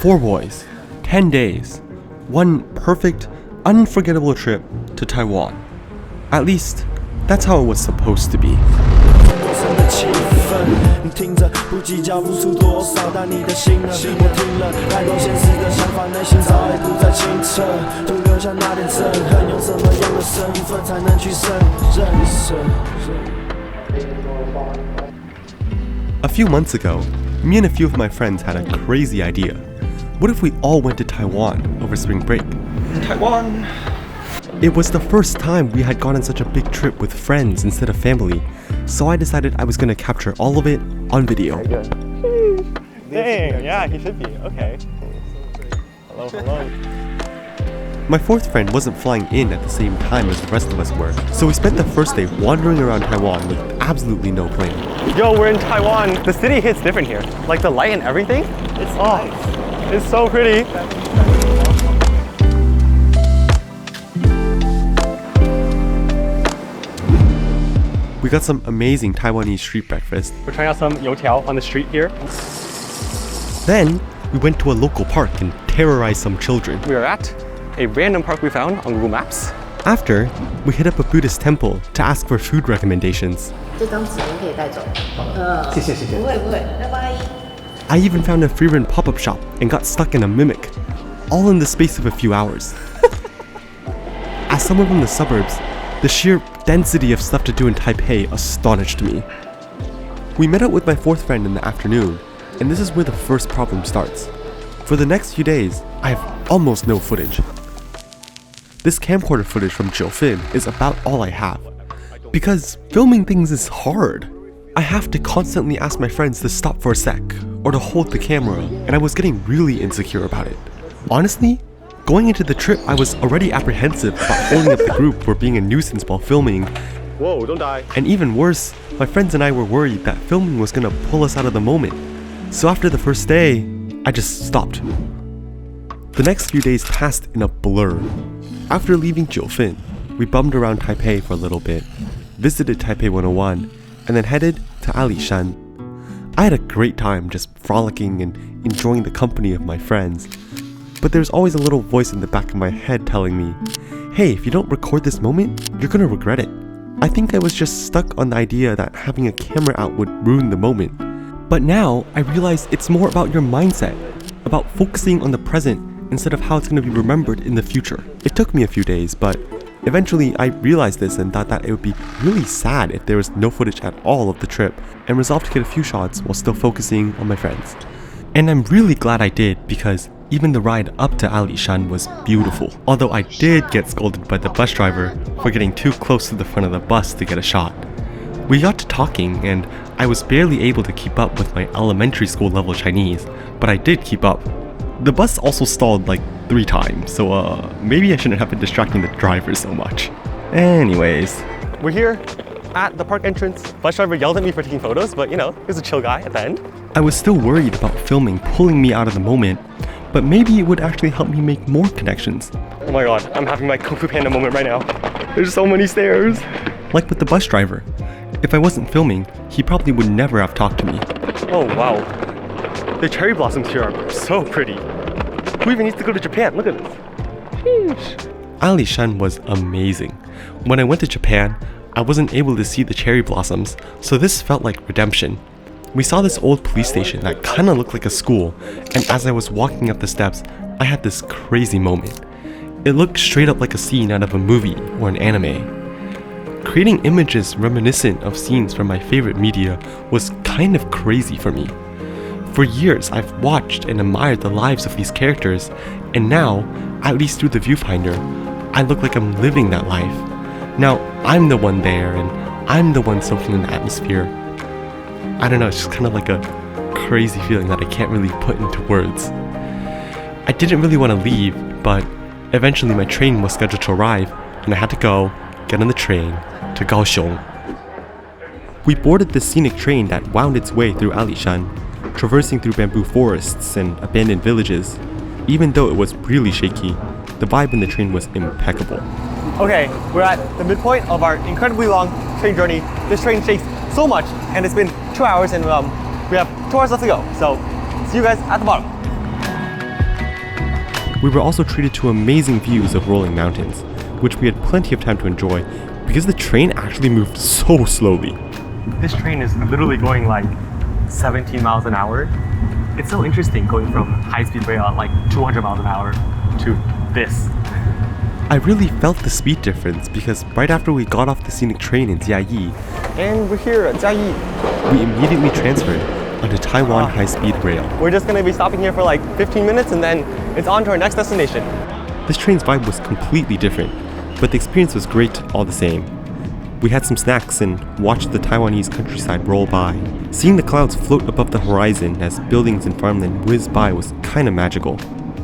4 boys, 10 days, one perfect, unforgettable trip to Taiwan. At least, that's how it was supposed to be. A few months ago, me and a few of my friends had a crazy idea. What if we all went to Taiwan over spring break? Taiwan! It was the first time we had gone on such a big trip with friends instead of family, so I decided I was going to capture all of it on video. Dang, yeah, he should be. Okay. Hello, hello. My fourth friend wasn't flying in at the same time as the rest of us were, so we spent the first day wandering around Taiwan with absolutely no plan. Yo, we're in Taiwan. The city hits different here. Like the light and everything. It's nice. It's so pretty. We got some amazing Taiwanese street breakfast. We're trying out some youtiao on the street here. Then, we went to a local park and terrorized some children. We are at a random park we found on Google Maps. After, we hit up a Buddhist temple to ask for food recommendations. I even found a free rent pop-up shop and got stuck in a mimic, all in the space of a few hours. As someone from the suburbs, the sheer density of stuff to do in Taipei astonished me. We met up with my fourth friend in the afternoon, and this is where the first problem starts. For the next few days, I have almost no footage. This camcorder footage from jiufen is about all I have. Because filming things is hard. I have to constantly ask my friends to stop for a sec, or to hold the camera, and I was getting really insecure about it. Honestly, going into the trip, I was already apprehensive about holding up the group for being a nuisance while filming. Whoa, don't die. And even worse, my friends and I were worried that filming was gonna pull us out of the moment. So after the first day, I just stopped. The next few days passed in a blur. After leaving jiufen, we bummed around Taipei for a little bit, visited Taipei 101, and then headed to ALISHAN. I had a great time just frolicking and enjoying the company of my friends. But there's always a little voice in the back of my head telling me, hey, if you don't record this moment, you're gonna regret it. I think I was just stuck on the idea that having a camera out would ruin the moment. But now, I realize it's more about your mindset, about focusing on the present instead of how it's gonna be remembered in the future. It took me a few days, but eventually I realized this and thought that it would be really sad if there was no footage at all of the trip, and resolved to get a few shots while still focusing on my friends. And I'm really glad I did, because even the ride up to ALISHAN was beautiful. Although I did get scolded by the bus driver for getting too close to the front of the bus to get a shot. We got to talking and I was barely able to keep up with my elementary school level Chinese, but I did keep up. The bus also stalled like 3 times, so maybe I shouldn't have been distracting the driver so much. Anyways. We're here at the park entrance. Bus driver yelled at me for taking photos, but you know, he was a chill guy at the end. I was still worried about filming pulling me out of the moment, but maybe it would actually help me make more connections. Oh my god, I'm having my Kung Fu Panda moment right now. There's so many stairs. Like with the bus driver. If I wasn't filming, he probably would never have talked to me. Oh wow. The cherry blossoms here are so pretty. Who even needs to go to Japan? Look at this. Sheesh. ALISHAN was amazing. When I went to Japan, I wasn't able to see the cherry blossoms, so this felt like redemption. We saw this old police station that kinda looked like a school, and as I was walking up the steps, I had this crazy moment. It looked straight up like a scene out of a movie or an anime. Creating images reminiscent of scenes from my favorite media was kind of crazy for me. For years, I've watched and admired the lives of these characters, and now, at least through the viewfinder, I look like I'm living that life. Now, I'm the one there, and I'm the one soaking in the atmosphere. I don't know, it's just kind of like a crazy feeling that I can't really put into words. I didn't really want to leave, but eventually my train was scheduled to arrive, and I had to go, get on the train, to Kaohsiung. We boarded the scenic train that wound its way through ALISHAN, traversing through bamboo forests and abandoned villages. Even though it was really shaky, the vibe in the train was impeccable. Okay, we're at the midpoint of our incredibly long train journey. This train shakes so much, and it's been 2 hours, and we have 2 hours left to go. So, see you guys at the bottom. We were also treated to amazing views of rolling mountains, which we had plenty of time to enjoy because the train actually moved so slowly. This train is literally going like 17 miles an hour. It's so interesting going from high-speed rail at like 200 miles an hour to this. I really felt the speed difference because right after we got off the scenic train in Jiayi, And we're here at Jiayi. we immediately transferred onto Taiwan high-speed rail. We're just gonna be stopping here for like 15 minutes and then it's on to our next destination. This train's vibe was completely different, but the experience was great all the same. We had some snacks and watched the Taiwanese countryside roll by. Seeing the clouds float above the horizon as buildings and farmland whiz by was kinda magical.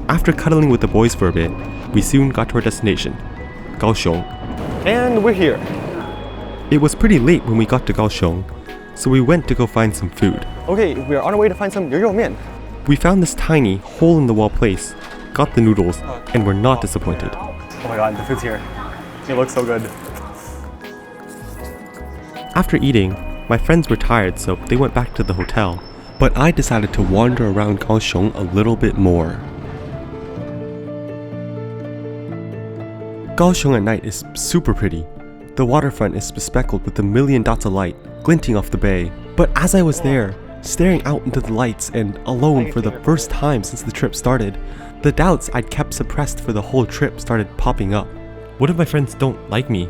After cuddling with the boys for a bit, we soon got to our destination, Kaohsiung. And we're here. It was pretty late when we got to Kaohsiung, so we went to go find some food. Okay, we're on our way to find some mian. We found this tiny, hole-in-the-wall place, got the noodles, and were not disappointed. Oh my god, the food's here. It looks so good. After eating, my friends were tired, so they went back to the hotel, but I decided to wander around Kaohsiung a little bit more. Kaohsiung at night is super pretty. The waterfront is bespeckled with a million dots of light glinting off the bay. But as I was there, staring out into the lights and alone for the first time since the trip started, the doubts I'd kept suppressed for the whole trip started popping up. What if my friends don't like me?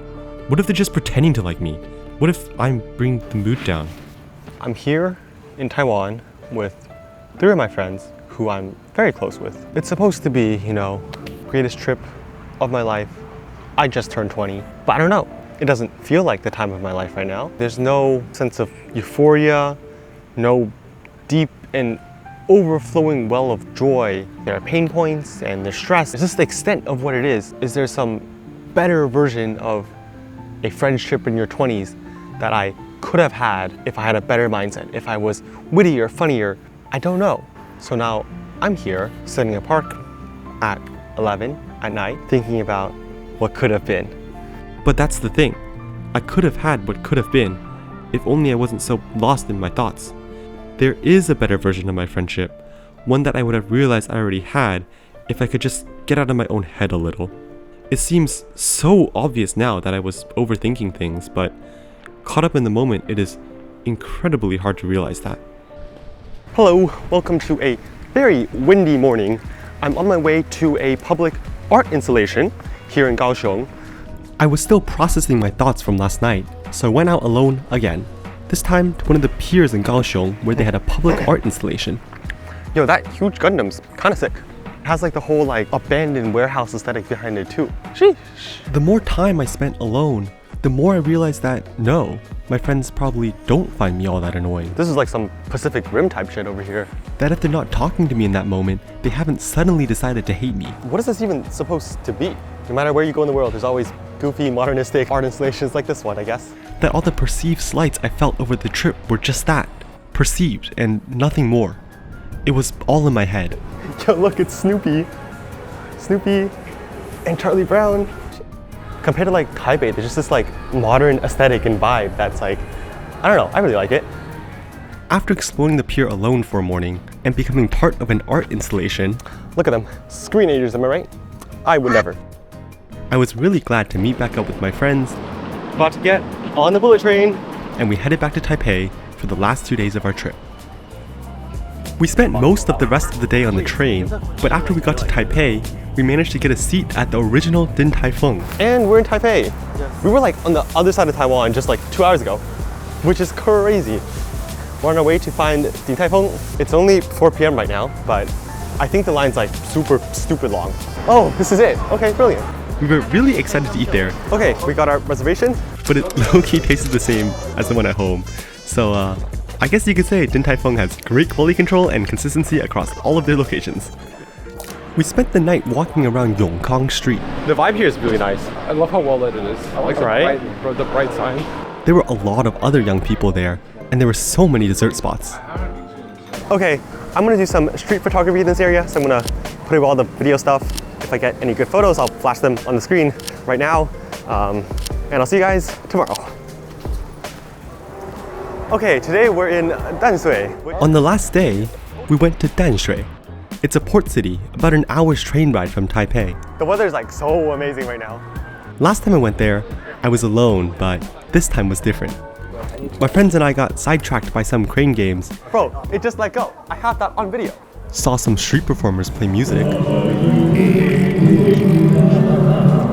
What if they're just pretending to like me? What if I'm bringing the mood down? I'm here in Taiwan with 3 of my friends who I'm very close with. It's supposed to be, greatest trip of my life. I just turned 20, but I don't know. It doesn't feel like the time of my life right now. There's no sense of euphoria, no deep and overflowing well of joy. There are pain points and there's stress. It's just the extent of what it is. Is there some better version of a friendship in your 20s that I could have had if I had a better mindset, if I was wittier, funnier? I don't know. So now I'm here sitting in a park at 11 at night thinking about what could have been. But that's the thing. I could have had what could have been, if only I wasn't so lost in my thoughts. There is a better version of my friendship, one that I would have realized I already had if I could just get out of my own head a little. It seems so obvious now that I was overthinking things, but caught up in the moment, it is incredibly hard to realize that. Hello, welcome to a very windy morning. I'm on my way to a public art installation here in Kaohsiung. I was still processing my thoughts from last night, so I went out alone again. This time to one of the piers in Kaohsiung where they had a public art installation. Yo, that huge Gundam's kind of sick. It has like the whole abandoned warehouse aesthetic behind it too. Sheesh. The more time I spent alone, the more I realized that no, my friends probably don't find me all that annoying. This is like some Pacific Rim type shit over here. That if they're not talking to me in that moment, they haven't suddenly decided to hate me. What is this even supposed to be? No matter where you go in the world, there's always goofy, modernistic art installations like this one, I guess. That all the perceived slights I felt over the trip were just that, perceived and nothing more. It was all in my head. Yo, look, it's Snoopy. Snoopy and Charlie Brown. Compared to Taipei, there's just this modern aesthetic and vibe that's I don't know, I really like it. After exploring the pier alone for a morning and becoming part of an art installation, look at them, screenagers, am I right? I would never. I was really glad to meet back up with my friends. About to get on the bullet train. And we headed back to Taipei for the last 2 days of our trip. We spent most of the rest of the day on the train, but after we got to Taipei, we managed to get a seat at the original Din Tai Fung. And we're in Taipei. We were on the other side of Taiwan just 2 hours ago, which is crazy. We're on our way to find Din Tai Fung. It's only 4 p.m. right now, but I think the line's super stupid long. Oh, this is it. Okay, brilliant. We were really excited to eat there. Okay, we got our reservation. But it low-key tasted the same as the one at home. So I guess you could say Din Tai Fung has great quality control and consistency across all of their locations. We spent the night walking around YongKang Street. The vibe here is really nice. I love how well lit it is. I like the bright sign. There were a lot of other young people there, and there were so many dessert spots. Okay, I'm gonna do some street photography in this area, so I'm gonna put away all the video stuff. If I get any good photos, I'll flash them on the screen right now. And I'll see you guys tomorrow. Okay, today we're in Tamsui. On the last day, we went to Danshui. It's a port city, about an hour's train ride from Taipei. The weather's like so amazing right now. Last time I went there, I was alone, but this time was different. My friends and I got sidetracked by some crane games, Bro, it just let go. I have that on video. saw some street performers play music,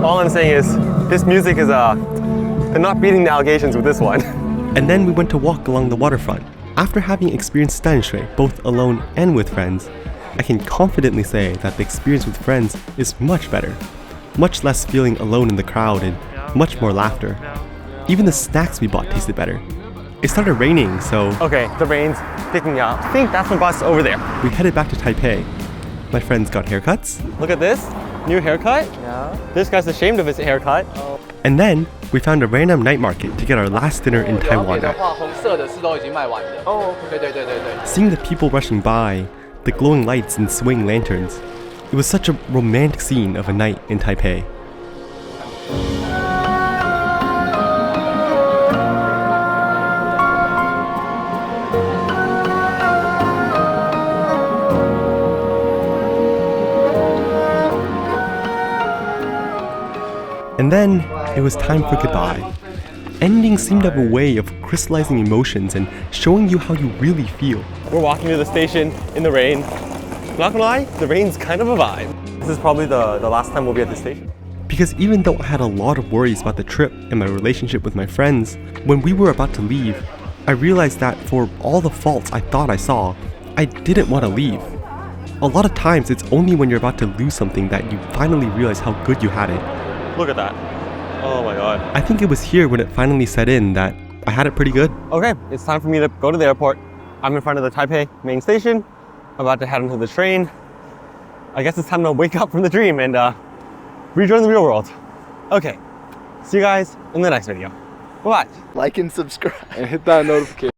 All I'm saying is, this music is they're not beating the allegations with this one. and then we went to walk along the waterfront. After having experienced Stanshui both alone and with friends, I can confidently say that the experience with friends is much better. Much less feeling alone in the crowd and much more laughter. Even the snacks we bought tasted better. It started raining, so Okay, the rain's picking up. I think that's my bus over there. we headed back to Taipei. My friends got haircuts, Look at this, new haircut. Yeah. This guy's ashamed of his haircut. and then we found a random night market to get our last dinner in Taiwan at. 红色的是都已经卖完的。哦，对对对对对。 Seeing the people rushing by, the glowing lights and swing lanterns, it was such a romantic scene of a night in Taipei. And then it was time for goodbye. Ending seemed to have a way of crystallizing emotions and showing you how you really feel. We're walking to the station in the rain. Not gonna lie, the rain's kind of a vibe. This is probably the last time we'll be at the station. Because even though I had a lot of worries about the trip and my relationship with my friends, when we were about to leave, I realized that for all the faults I thought I saw, I didn't want to leave. A lot of times it's only when you're about to lose something that you finally realize how good you had it. Look at that. Oh my god. I think it was here when it finally set in that I had it pretty good. Okay, it's time for me to go to the airport. I'm in front of the Taipei main station. I'm about to head onto the train. I guess it's time to wake up from the dream and rejoin the real world. Okay, see you guys in the next video. Bye-bye. Like and subscribe. And hit that notification.